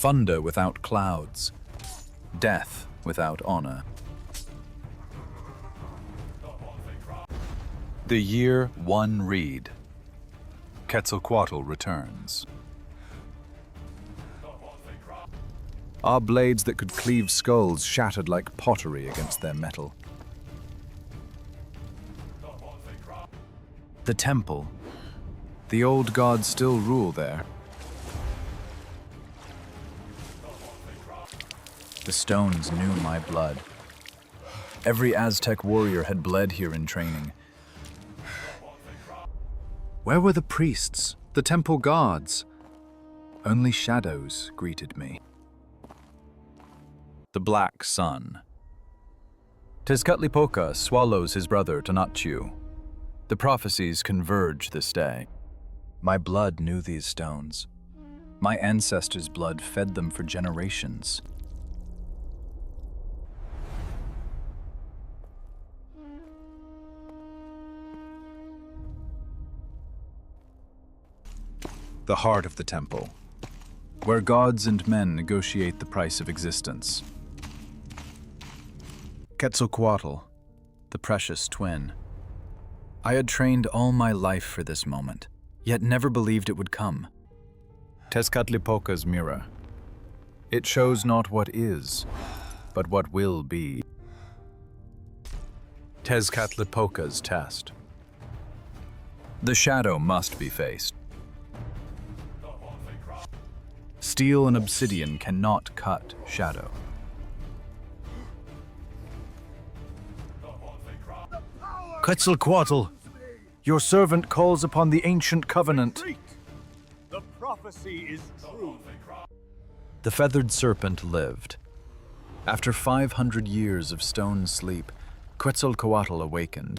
thunder without clouds, death without honor. The year one reed. Quetzalcoatl returns. Our blades that could cleave skulls shattered like pottery against their metal. The temple. The old gods still rule there. The stones knew my blood. Every Aztec warrior had bled here in training. Where were the priests, the temple guards? Only shadows greeted me. The Black Sun. Tezcatlipoca swallows his brother Tonatiuh. The prophecies converge this day. My blood knew these stones. My ancestors' blood fed them for generations. The heart of the temple, where gods and men negotiate the price of existence. Quetzalcoatl, the precious twin. I had trained all my life for this moment, yet never believed it would come. Tezcatlipoca's mirror. It shows not what is, but what will be. Tezcatlipoca's test. The shadow must be faced. Steel and obsidian cannot cut shadow. Quetzalcoatl, your servant calls upon the ancient covenant. The prophecy is true. The feathered serpent lived. After 500 years of stone sleep, Quetzalcoatl awakened.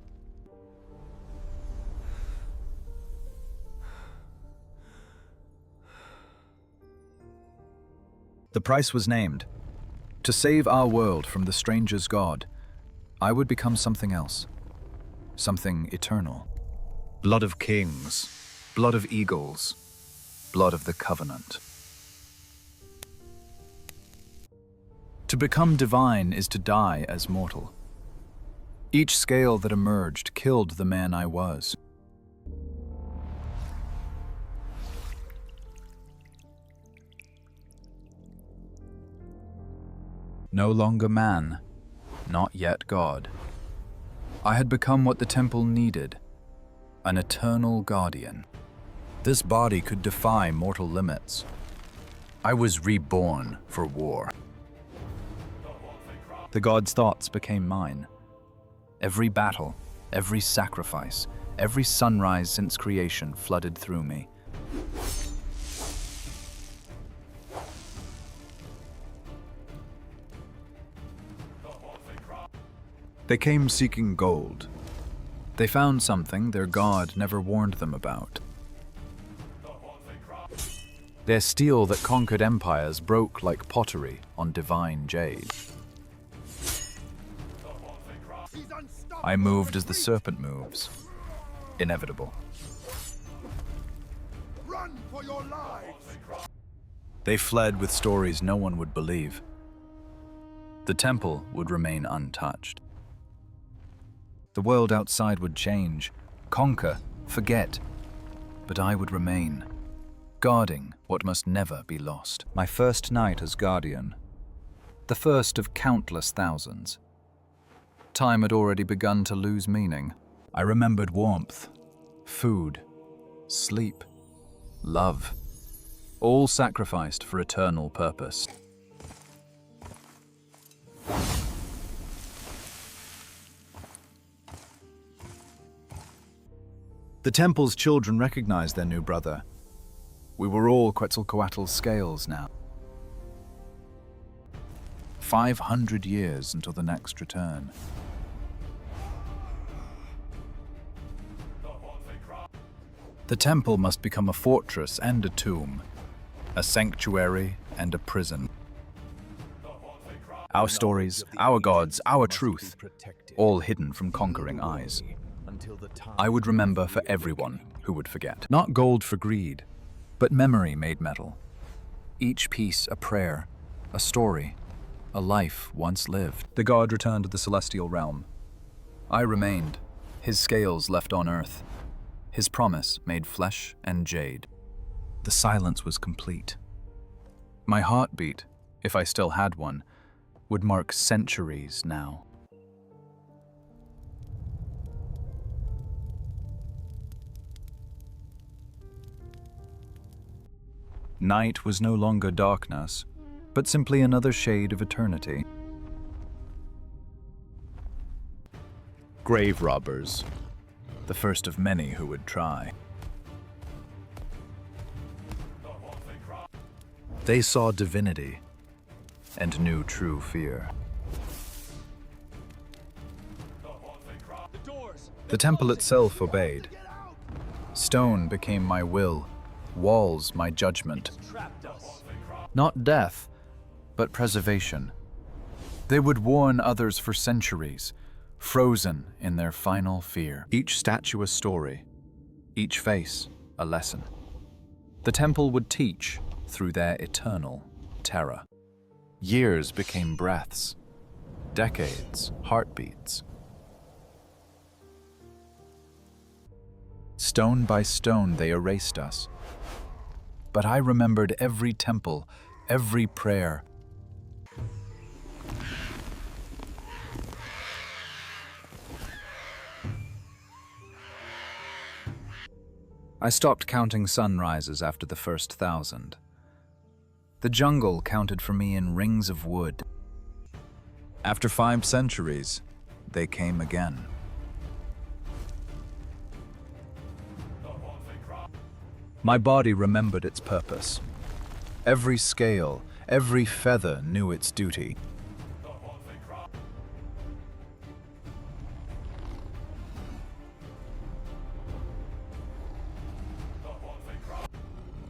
The price was named. To save our world from the stranger's god, I would become something else. Something eternal. Blood of kings, blood of eagles, blood of the covenant. To become divine is to die as mortal. Each scale that emerged killed the man I was. No longer man, not yet God. I had become what the temple needed, an eternal guardian. This body could defy mortal limits. I was reborn for war. The god's thoughts became mine. Every battle, every sacrifice, every sunrise since creation flooded through me. They came seeking gold. They found something their god never warned them about. Their steel that conquered empires broke like pottery on divine jade. I moved as the serpent moves. Inevitable. Run for your lives! They fled with stories no one would believe. The temple would remain untouched. The world outside would change, conquer, forget, but I would remain, guarding what must never be lost. My first night as guardian, the first of countless thousands. Time had already begun to lose meaning. I remembered warmth, food, sleep, love, all sacrificed for eternal purpose. The temple's children recognized their new brother. We were all Quetzalcoatl's scales now. 500 years until the next return. The temple must become a fortress and a tomb, a sanctuary and a prison. Our stories, our gods, our truth, all hidden from conquering eyes. I would remember for everyone who would forget. Not gold for greed, but memory made metal. each piece a prayer, a story, a life once lived. The god returned to the celestial realm. I remained, his scales left on earth, his promise made flesh and jade. The silence was complete. My heartbeat, if I still had one, would mark centuries now. Night was no longer darkness, but simply another shade of eternity. Grave robbers, the first of many who would try. They saw divinity and knew true fear. The temple itself obeyed. Stone became my will, walls my judgment. Not death, but preservation. They would warn others for centuries, frozen in their final fear. Each statue a story, each face a lesson. The temple would teach through their eternal terror. Years became breaths, decades heartbeats. Stone by stone they erased us. But I remembered every temple, every prayer. I stopped counting sunrises after the first 1,000. The jungle counted for me in rings of wood. After 5 centuries, they came again. My body remembered its purpose. Every scale, every feather knew its duty.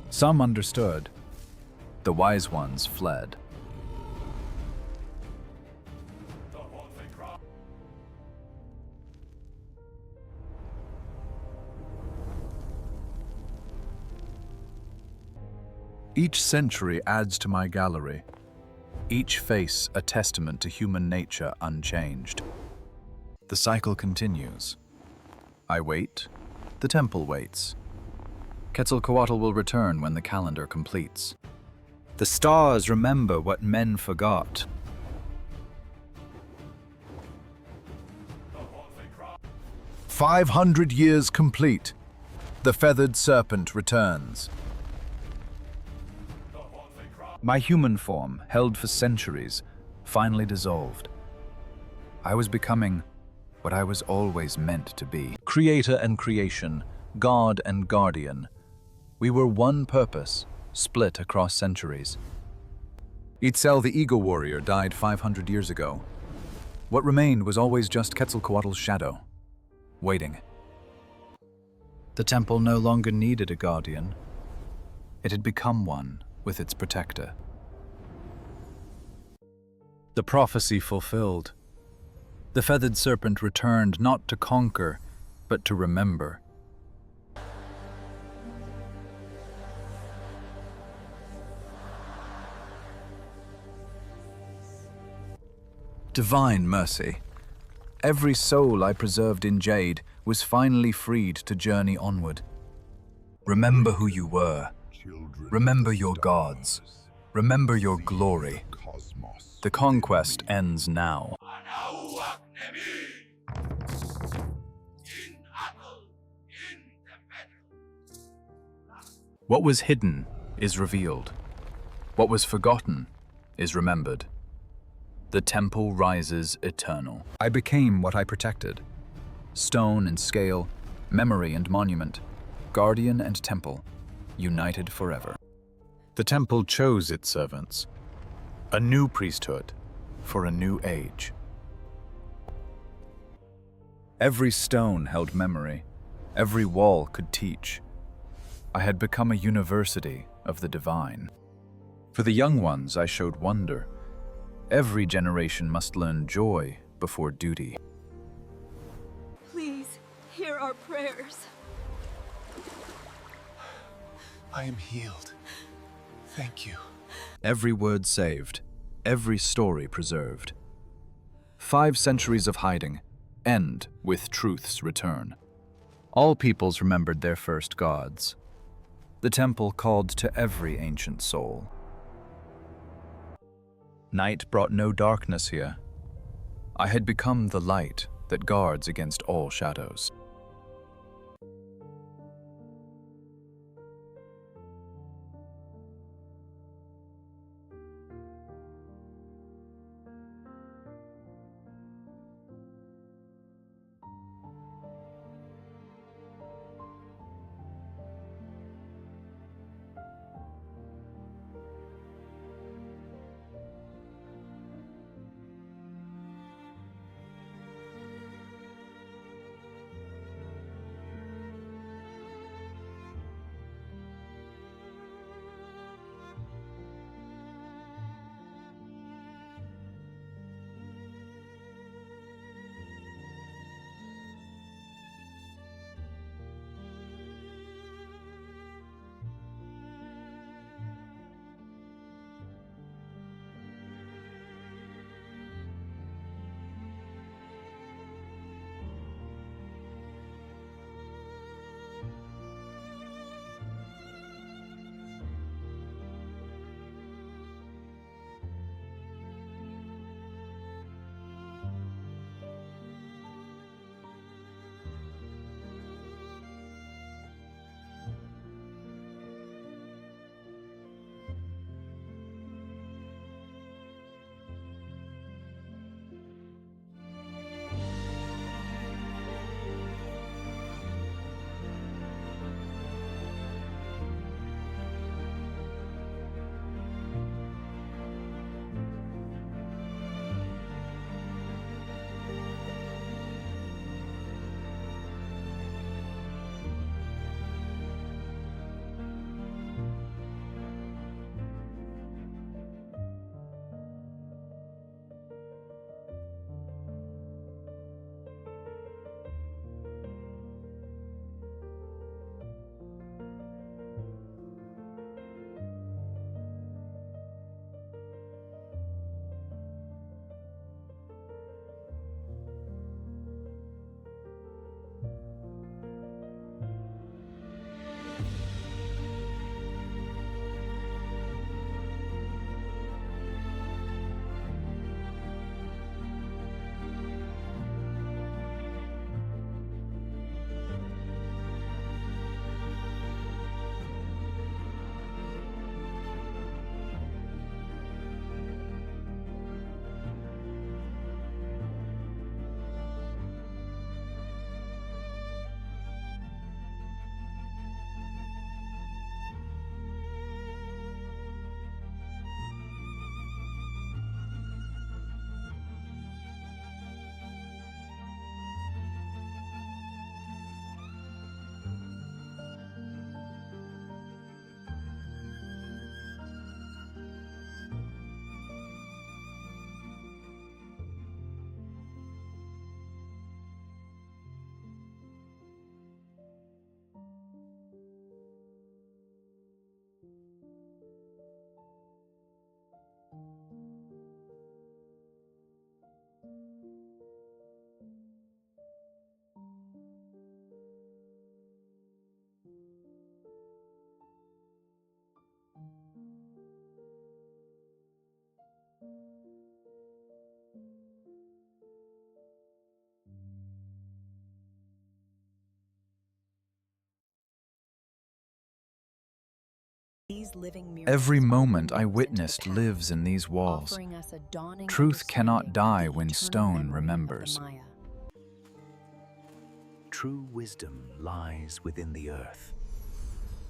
Some understood. The wise ones fled. Each century adds to my gallery, each face a testament to human nature unchanged. The cycle continues. I wait, the temple waits. Quetzalcoatl will return when the calendar completes. The stars remember what men forgot. "500 years complete. The feathered serpent returns." My human form, held for centuries, finally dissolved. I was becoming what I was always meant to be. Creator and creation, God and guardian. We were one purpose, split across centuries. Itzel the Eagle Warrior died 500 years ago. What remained was always just Quetzalcoatl's shadow, waiting. The temple no longer needed a guardian. It had become one with its protector. The prophecy fulfilled. The feathered serpent returned not to conquer, but to remember. Divine mercy. Every soul I preserved in jade was finally freed to journey onward. Remember who you were. Remember your gods. Remember your glory. The conquest ends now. What was hidden is revealed. What was forgotten is remembered. The temple rises eternal. I became what I protected. Stone and scale, memory and monument, guardian and temple, united forever. The temple chose its servants. A new priesthood for a new age. Every stone held memory. Every wall could teach. I had become a university of the divine. For the young ones, I showed wonder. Every generation must learn joy before duty. Please, hear our prayers. I am healed. Thank you. Every word saved, every story preserved. 5 centuries of hiding end with truth's return. All peoples remembered their first gods. The temple called to every ancient soul. Night brought no darkness here. I had become the light that guards against all shadows. Every moment I witnessed lives in these walls. Truth cannot die when stone remembers. True wisdom lies within the earth,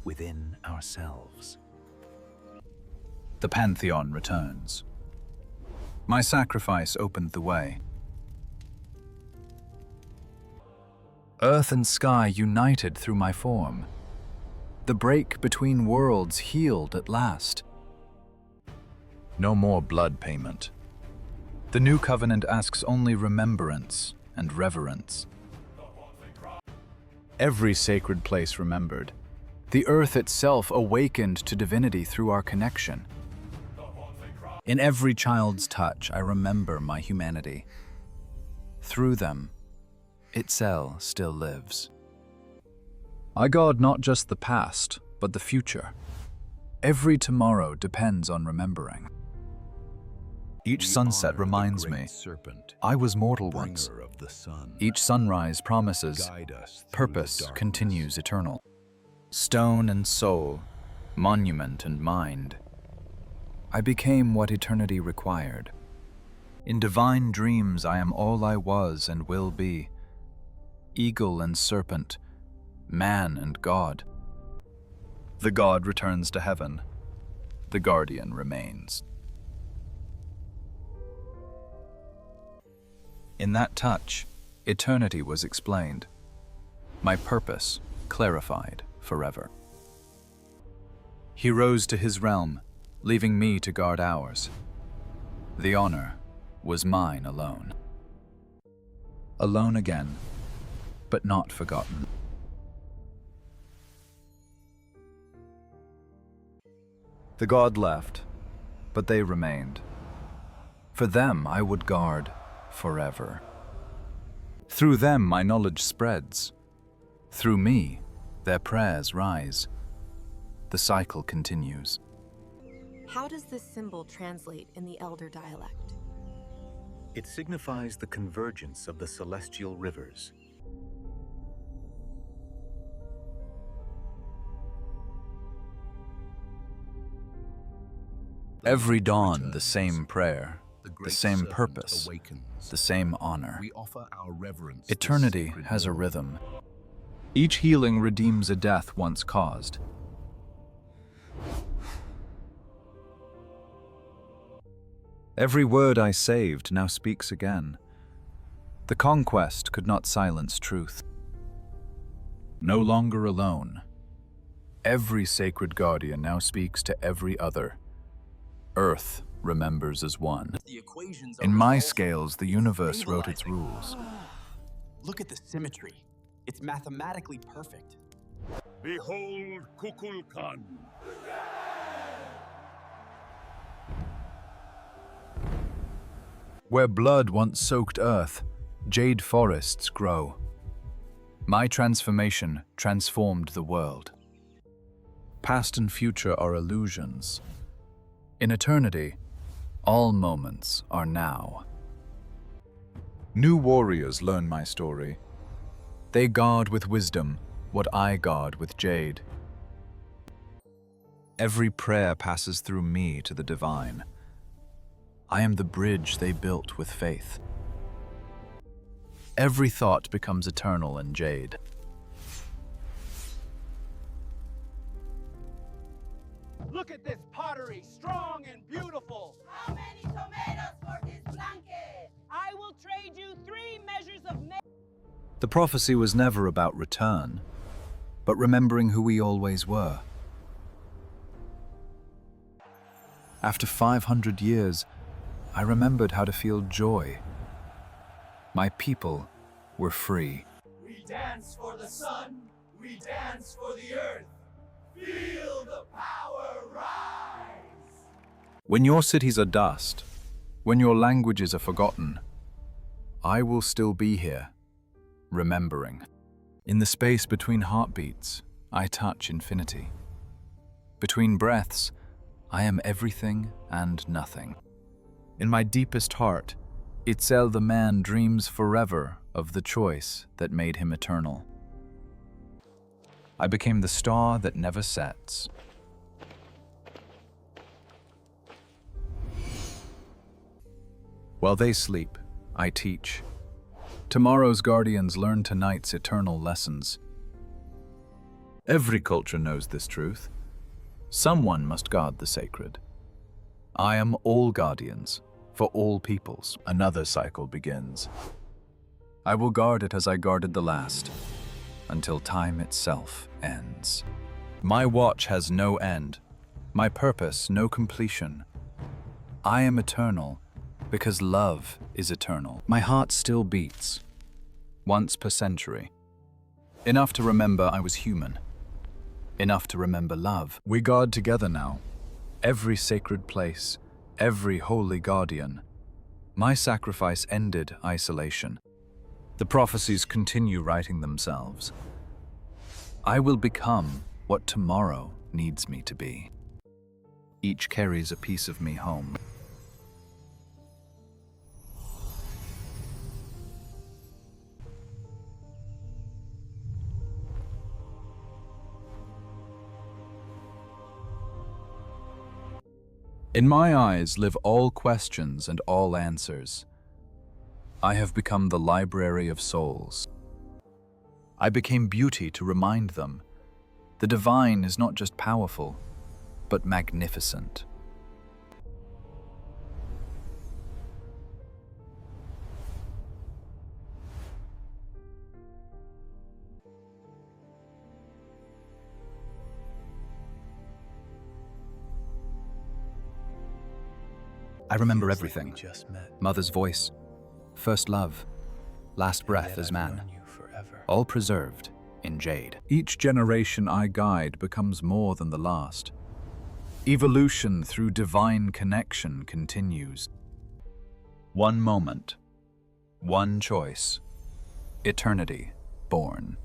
within ourselves. The Pantheon returns. My sacrifice opened the way. Earth and sky united through my form. The break between worlds healed at last. No more blood payment. The new covenant asks only remembrance and reverence. Every sacred place remembered. The earth itself awakened to divinity through our connection. In every child's touch, I remember my humanity. Through them, Itzel still lives. I guard not just the past, but the future. Every tomorrow depends on remembering. Each sunset reminds me, I was mortal once. Each sunrise promises, purpose continues eternal. Stone and soul, monument and mind. I became what eternity required. In divine dreams I am all I was and will be. Eagle and serpent, man and God. The God returns to heaven. The guardian remains. In that touch, eternity was explained. My purpose clarified forever. He rose to his realm, leaving me to guard ours. The honor was mine alone. Alone again, but not forgotten. The god left, but they remained. For them I would guard forever. Through them my knowledge spreads. Through me, their prayers rise. The cycle continues. How does this symbol translate in the Elder dialect? It signifies the convergence of the celestial rivers. Every dawn, the same prayer, the same purpose, the same honor. Eternity has a rhythm. Each healing redeems a death once caused. Every word I saved now speaks again. The conquest could not silence truth. No longer alone. Every sacred guardian now speaks to every other. Earth remembers as one. In my scales, the universe wrote its rules. Look at the symmetry. It's mathematically perfect. Behold Kukulkan. Where blood once soaked earth, jade forests grow. My transformation transformed the world. Past and future are illusions. In eternity, all moments are now. New warriors learn my story. They guard with wisdom what I guard with jade. Every prayer passes through me to the divine. I am the bridge they built with faith. Every thought becomes eternal in jade. Look at this pottery, strong and beautiful. How many tomatoes for this blanket? I will trade you 3 measures of The prophecy was never about return, but remembering who we always were. After 500 years, I remembered how to feel joy. My people were free. We dance for the sun, we dance for the earth. Feel the power rise! When your cities are dust, when your languages are forgotten, I will still be here, remembering. In the space between heartbeats, I touch infinity. Between breaths, I am everything and nothing. In my deepest heart, Itzel the man dreams forever of the choice that made him eternal. I became the star that never sets. While they sleep, I teach. Tomorrow's guardians learn tonight's eternal lessons. Every culture knows this truth. Someone must guard the sacred. I am all guardians, for all peoples. Another cycle begins. I will guard it as I guarded the last, until time itself ends. My watch has no end, my purpose no completion. I am eternal, because love is eternal. My heart still beats, once per century. Enough to remember I was human. Enough to remember love. We guard together now, every sacred place, every holy guardian. My sacrifice ended isolation. The prophecies continue writing themselves. I will become what tomorrow needs me to be. Each carries a piece of me home. In my eyes live all questions and all answers. I have become the library of souls. I became beauty to remind them. The divine is not just powerful, but magnificent. I remember everything. Mother's voice, first love, last breath as man, all preserved in jade. Each generation I guide becomes more than the last. Evolution through divine connection continues. One moment, one choice, eternity born.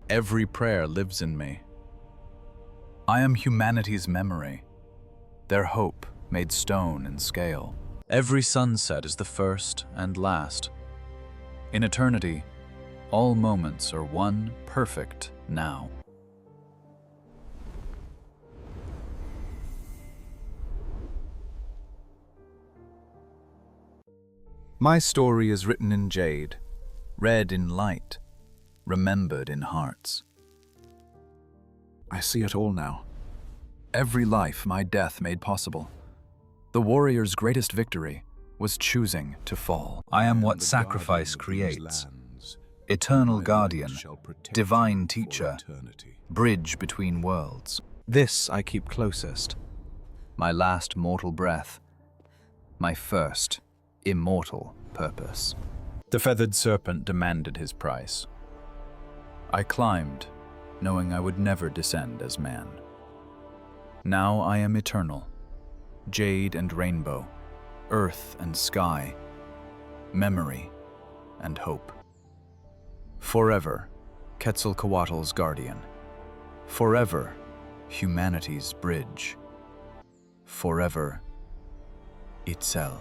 Every prayer lives in me. I am humanity's memory, their hope made stone and scale. Every sunset is the first and last. In eternity, all moments are one perfect now. My story is written in jade, read in light, remembered in hearts. I see it all now. Every life my death made possible. The warrior's greatest victory was choosing to fall. I am what sacrifice creates. Eternal guardian, divine teacher, bridge between worlds. This I keep closest. My last mortal breath, my first immortal purpose. The feathered serpent demanded his price. I climbed, knowing I would never descend as man. Now I am eternal, jade and rainbow, earth and sky, memory and hope. Forever, Quetzalcoatl's guardian. Forever, humanity's bridge. Forever, Itzel.